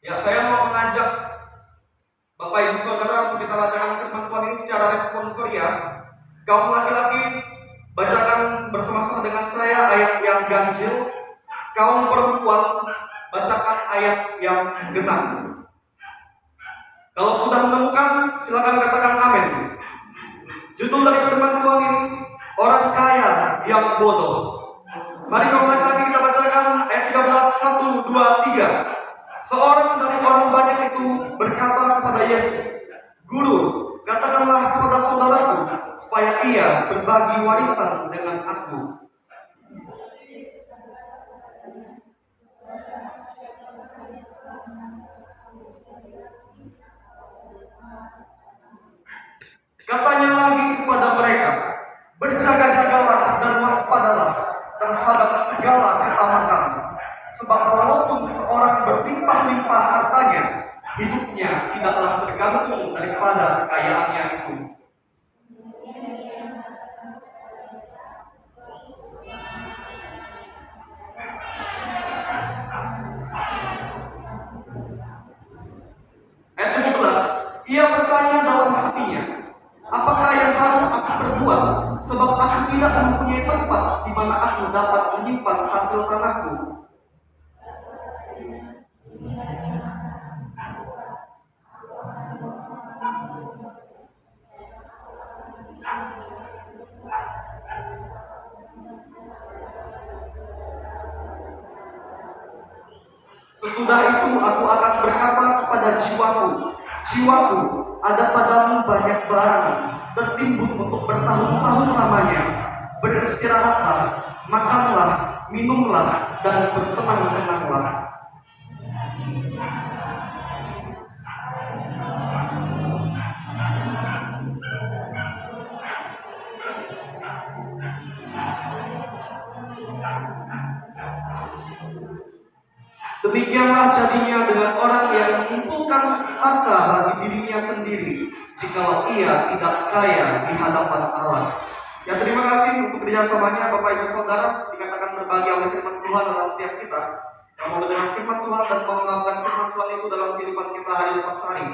Ya, saya mau mengajak Bapak Ibu Saudara untuk kita bacakan firman Tuhan ini secara responsorial. Kaum laki-laki, bacakan bersama-sama dengan saya ayat yang ganjil. Kaum perempuan, bacakan ayat yang genap. Kalau sudah menemukan, silakan katakan amin. Judul dari firman Tuhan ini, orang kaya yang bodoh. Mari kaum laki-laki kita bacakan ayat 13, 1, 2, 3. Seorang dari orang banyak itu berkata kepada Yesus, "Guru, katakanlah kepada saudaraku supaya ia berbagi warisan dengan aku." Katanya lagi kepada mereka, "Berjaga-jagalah dan waspadalah terhadap segala ketamakan. Sebab walaupun seorang berlimpah-limpah hartanya, hidupnya tidaklah tergantung daripada kekayaannya itu." Ayat 17, ia bertanya dalam hatinya, "Apakah yang harus aku perbuat? Sebab aku tidak mempunyai tempat di mana aku dapat menyimpan hasil tanahku." Sesudah itu aku akan berkata kepada jiwaku, "Jiwaku, ada padamu banyak barang tertimbun untuk bertahun-tahun lamanya. Beristirahatlah, makanlah, minumlah, dan bersenang-senanglah." Demikianlah jadinya dengan orang yang mengumpulkan harta bagi dirinya sendiri, jikalau ia tidak kaya di hadapan Allah. Ya, terima kasih untuk kerjasamanya Bapak Ibu Saudara. Dikatakan berbagi oleh firman Tuhan adalah setiap kita yang mau mendengar firman Tuhan dan mau melakukan firman Tuhan itu dalam kehidupan kita hari lepas hari.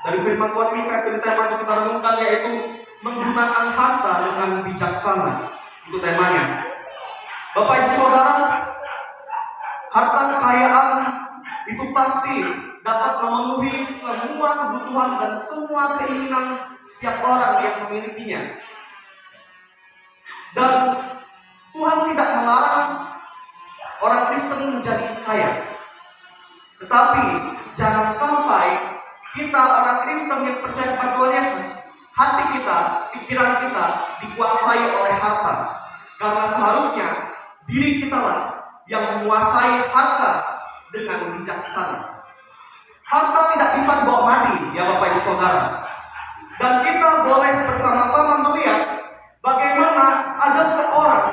Dari firman Tuhan ini saya pilih tema untuk kita renungkan, yaitu menggunakan harta dengan bijaksana. Itu temanya. Bapak Ibu Saudara, harta kekayaan itu pasti dapat memenuhi semua kebutuhan dan semua keinginan setiap orang yang memilikinya. Dan Tuhan tidak melarang orang Kristen menjadi kaya. Tetapi jangan sampai kita orang Kristen yang percaya kepada Tuhan Yesus, hati kita, pikiran kita dikuasai oleh harta. Karena seharusnya diri kita lah yang menguasai harta dengan bijaksana. Harta tidak bisa dibawa mati, ya Bapak Ibu Saudara. Dan kita boleh bersama-sama melihat bagaimana ada seorang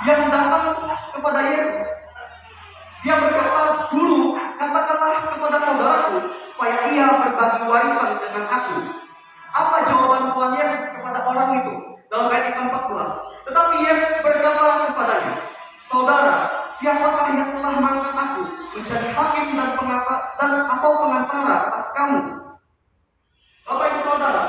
yang datang kepada Yesus. Dia berkata, "Guru, katakanlah kepada saudaraku supaya ia berbagi warisan dengan aku." Apa jawaban Tuhan Yesus kepada orang itu? Dalam ayat 14. Tetapi Yesus berkata kepadanya, "Saudara, siapakah yang telah mengangkat aku menjadi hakim dan atau pengantara atas kamu?" Bapak Ibu Saudara,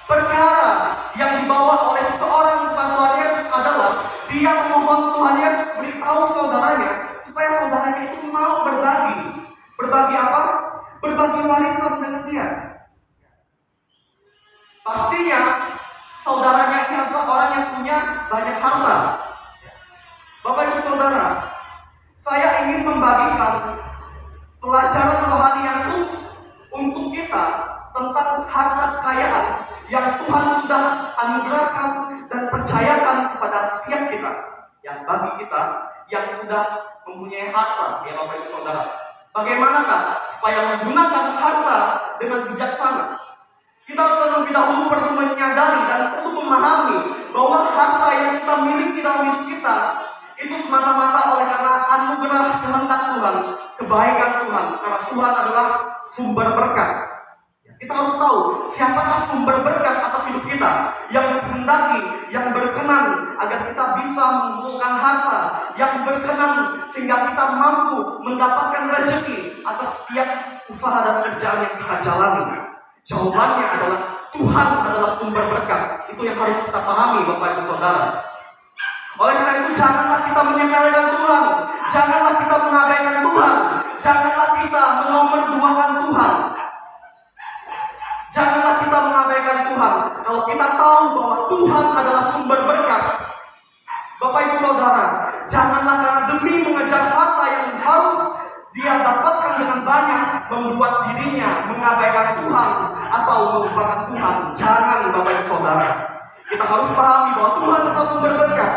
perkara yang dibawa oleh seseorang kepada Tuhan Yesus adalah dia memohon Tuhan Yesus beritahu saudaranya supaya saudaranya itu mau berbagi. Berbagi apa? Berbagi warisan dengan dia. Pastinya saudaranya ini adalah orang yang punya banyak harta. Bapak Ibu Saudara, saya ingin membagikan pelajaran rohani yang khusus untuk kita tentang harta kekayaan yang Tuhan sudah anugerahkan dan percayakan kepada setiap kita. Yang bagi kita yang sudah mempunyai harta, ya Bapak Ibu Saudara, bagaimanakah supaya menggunakan harta dengan bijaksana? Kita terlebih dahulu perlu menyadari dan perlu memahami bahwa harta yang kita miliki dalam hidup kita itu semata-mata oleh karena anugerah kehendak Tuhan, kebaikan Tuhan, karena Tuhan adalah sumber berkat. Kita harus tahu siapakah sumber berkat atas hidup kita yang menghendaki, yang berkenan agar kita bisa mengumpulkan harta, yang berkenan sehingga kita mampu mendapatkan rezeki atas setiap usaha dan kerjaan yang kita jalani? Jawabannya adalah Tuhan adalah sumber berkat. Itu yang harus kita pahami, Bapak Ibu Saudara. Oleh karena itu, janganlah kita menyepelekan Tuhan, janganlah kita mengabaikan Tuhan, janganlah kita menomorduakan Tuhan. Janganlah kita mengabaikan Tuhan. Kalau kita tahu bahwa Tuhan adalah sumber berkat, Bapak Ibu Saudara, janganlah karena demi mengejar harta yang harus dia dapatkan dengan banyak, membuat dirinya mengabaikan Tuhan atau melupakan Tuhan. Jangan, Bapak Ibu Saudara. Kita harus pahami bahwa Tuhan adalah sumber berkat.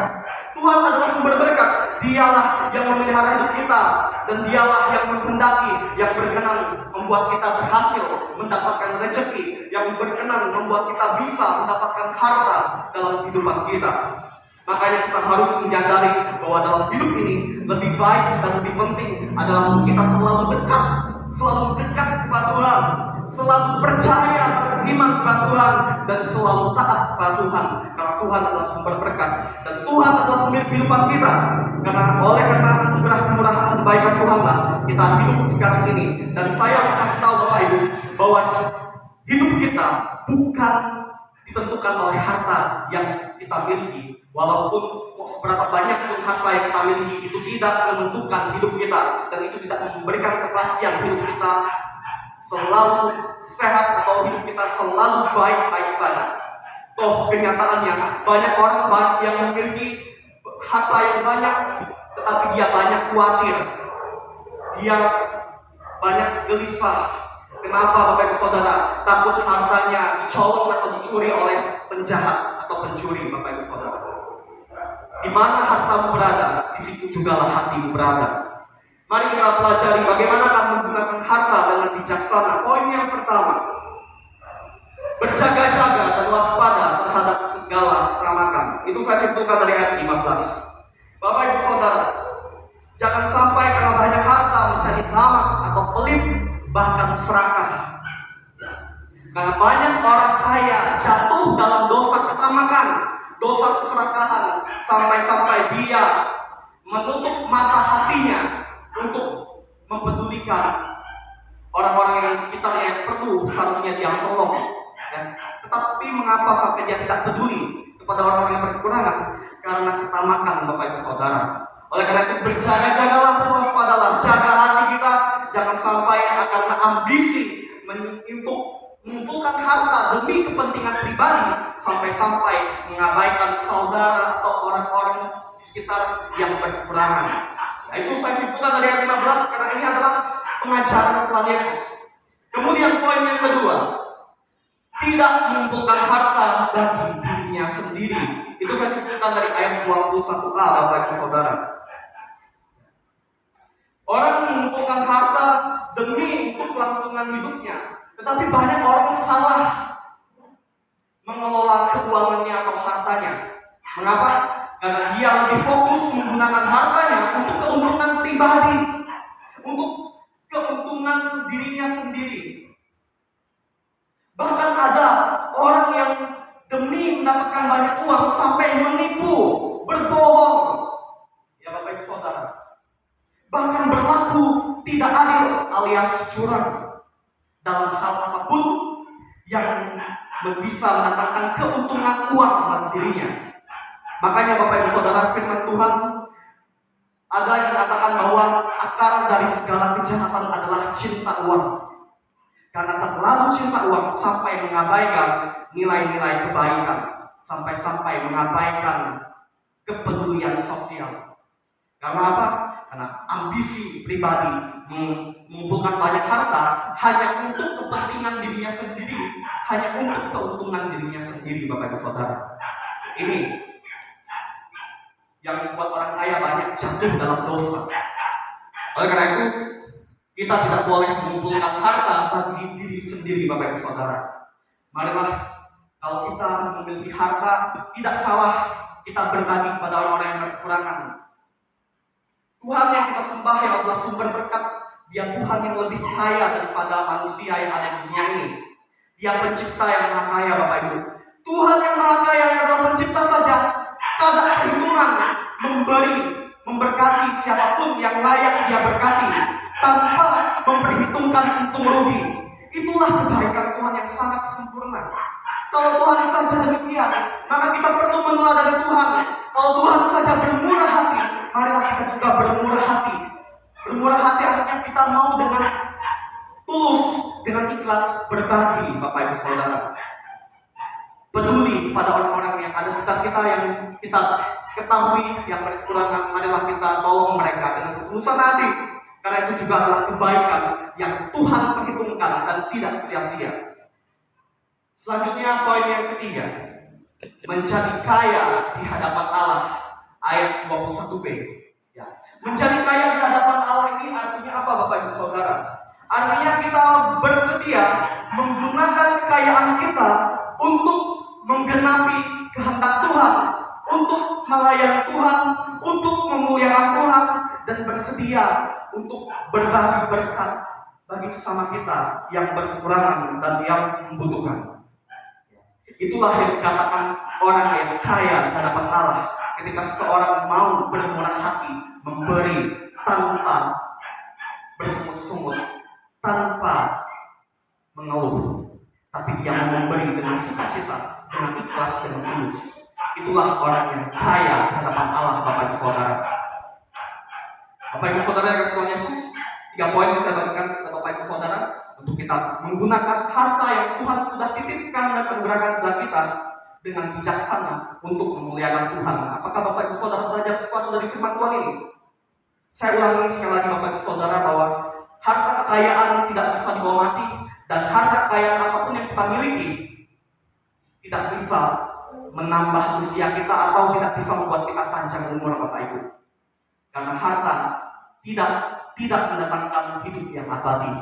Tuhan adalah sumber berkat. Dialah yang memelihara hidup kita, dan dialah yang menghendaki, yang berkenan membuat kita berhasil mendapatkan rezeki, yang berkenan membuat kita bisa mendapatkan harta dalam kehidupan kita. Makanya kita harus menyadari bahwa dalam hidup ini lebih baik dan lebih penting adalah kita selalu dekat kepada Tuhan, selalu percaya, beriman kepada Tuhan, dan selalu taat kepada Tuhan. Karena Tuhan adalah sumber berkat, dan Tuhan adalah pemilik kehidupan kita. Oleh karena anugerah kemurahan kebaikan Tuhanlah kita hidup sekarang ini. Dan saya mau kasih tahu Bapak Ibu bahwa hidup kita bukan ditentukan oleh harta yang kita miliki. Walaupun seberapa banyak pun harta yang kita miliki, itu tidak menentukan hidup kita, dan itu tidak memberikan kepastian hidup kita selalu sehat atau hidup kita selalu baik-baik saja. Toh kenyataannya banyak orang yang memiliki harta yang banyak, tetapi dia banyak khawatir, dia banyak gelisah. Kenapa, Bapak Ibu Saudara? Takut hartanya dicolong atau dicuri oleh penjahat atau pencuri, Bapak Ibu Saudara. Di mana hartamu berada, di situ jugalah hatimu berada. Mari kita pelajari bagaimana kamu menggunakan harta dengan bijaksana. Poin yang pertama, berjaga-jaga dan waspada terhadap segala keramakan. Itu saya simpulkan dari ayat 15. Bapak Ibu Saudara, jangan sampai karena banyak harta menjadi tamak atau pelit, bahkan serakah. Karena banyak orang kaya jatuh dalam dosa ketamakan, dosa keserakahan, sampai-sampai dia menutup mata hatinya untuk mempedulikan orang-orang yang sekitarnya yang perlu seharusnya dia tolong. Tetapi mengapa sampai dia tidak peduli kepada orang-orang yang berkekurangan? Karena ketamakan, Bapak Ibu Saudara. Oleh karena itu, berjaga-jagalah dan waspadalah, jaga hati kita, jangan sampai karena ambisi untuk mengumpulkan harta demi kepentingan pribadi, sampai-sampai mengabaikan saudara atau orang-orang di sekitar yang berkekurangan. Nah, itu saya simpulkan dari ayat 15, karena ini adalah pengajaran Tuhan Yesus. Kemudian poin yang kedua, tidak mengumpulkan harta bagi dirinya sendiri. Itu saya simpulkan dari ayat 21a, Bapak Ibu Saudara. Orang mengumpulkan harta demi untuk kelangsungan hidupnya, tetapi banyak orang salah mengelola keuangannya atau hartanya. Mengapa? Karena dia lebih fokus menggunakan hartanya untuk keuntungan pribadi, untuk keuntungan dirinya sendiri. Bahkan ada orang yang demi mendapatkan banyak uang sampai menipu, berbohong. Ya Bapak Ibu Saudara. Bahkan berlaku tidak adil alias curang dalam hal apapun yang bisa mendatangkan keuntungan uang bagi dirinya. Makanya Bapak Ibu Saudara, firman Tuhan ada yang mengatakan bahwa akar dari segala kejahatan adalah cinta uang. Karena terlalu cinta uang sampai mengabaikan nilai-nilai kebaikan, sampai mengabaikan kepedulian sosial. Karena apa? Karena ambisi pribadi mengumpulkan banyak harta hanya untuk kepentingan dirinya sendiri, hanya untuk keuntungan dirinya sendiri, Bapak Ibu Saudara. Ini yang membuat orang kaya banyak jatuh dalam dosa. Oleh karena itu, kita tidak boleh mengumpulkan harta bagi diri sendiri, Bapak Ibu Saudara. Marilah, kalau kita memiliki harta, tidak salah kita berbagi kepada orang-orang yang berkekurangan. Tuhan yang kita sembah yang adalah sumber berkat, Dia Tuhan yang lebih kaya daripada manusia yang ada di dunia ini. Dia pencipta yang maha kaya, Bapak Ibu. Tuhan yang maha kaya yang adalah pencipta saja, tak ada perhitungan memberkati siapapun yang layak Dia berkati, tanpa memperhitungkan menguntungkan untung rugi. Itulah kebaikan Tuhan yang sangat sempurna. Kalau Tuhan saja demikian, maka kita perlu meneladani Tuhan. Kalau Tuhan saja bermurah hati, marilah kita juga bermurah hati. Bermurah hati artinya kita mau dengan tulus, dengan ikhlas berbagi, Bapak Ibu Saudara. Peduli pada orang-orang yang ada sekitar kita, yang kita ketahui yang berkekurangan, marilah kita tolong mereka dengan ketulusan hati. Karena itu juga adalah kebaikan yang Tuhan perhitungkan dan tidak sia-sia. Selanjutnya poin yang ketiga, menjadi kaya di hadapan Allah, ayat 21b. Ya. Menjadi kaya di hadapan Allah ini artinya apa, Bapak Ibu Saudara? Artinya kita bersedia menggunakan kekayaan kita untuk menggenapi kehendak Tuhan, untuk melayani Tuhan, untuk memuliakan Tuhan, dan bersedia untuk berbagi berkat bagi sesama kita yang berkekurangan dan yang membutuhkan. Itulah yang dikatakan orang yang kaya di hadapan Allah, ketika seseorang mau bermurah hati, memberi tanpa bersungut-sungut, tanpa mengeluh, tapi dia mau memberi dengan sukacita, dengan ikhlas dan tulus. Itulah orang yang kaya di hadapan Allah, Bapak Ibu Saudara. Bapak Ibu Saudara yang kasih Tuhan Yesus, 3 poin yang saya bagikan kepada Bapak Ibu Saudara untuk kita menggunakan harta yang Tuhan sudah titipkan dan anugerahkan kepada kita dengan bijaksana untuk memuliakan Tuhan. Apakah Bapak Ibu Saudara belajar sesuatu dari firman Tuhan ini? Saya ulangi sekali lagi, Bapak Ibu Saudara, bahwa harta kekayaan tidak bisa dibawa mati, dan harta kekayaan apapun yang kita miliki tidak bisa menambah usia kita atau tidak bisa membuat kita panjang umur, Bapak Ibu. Karena harta tidak mendatangkan hidup yang abadi.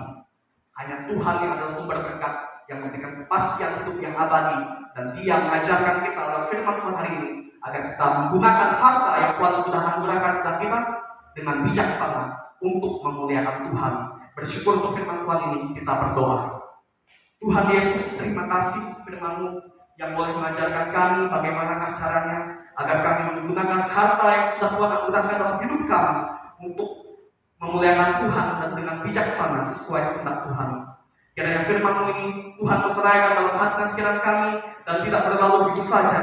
Hanya Tuhan yang adalah sumber berkat yang memberikan kepastian hidup yang abadi, dan Dia mengajarkan kita dalam firman Tuhan hari ini agar kita menggunakan harta yang Tuhan sudah anugerahkan kepada kita dengan bijaksana untuk memuliakan Tuhan. Bersyukur untuk firman Tuhan ini, kita berdoa. Tuhan Yesus, terima kasih firman-Mu yang boleh mengajarkan kami bagaimana caranya agar kami menggunakan harta yang sudah Tuhan anugerahkan dalam hidup kami untuk memuliakan Tuhan dan dengan bijaksana sesuai kehendak Tuhan. Kiranya firman-Mu ini Tuhan meneraikan dalam hati dan pikiran kami dan tidak berlalu begitu saja,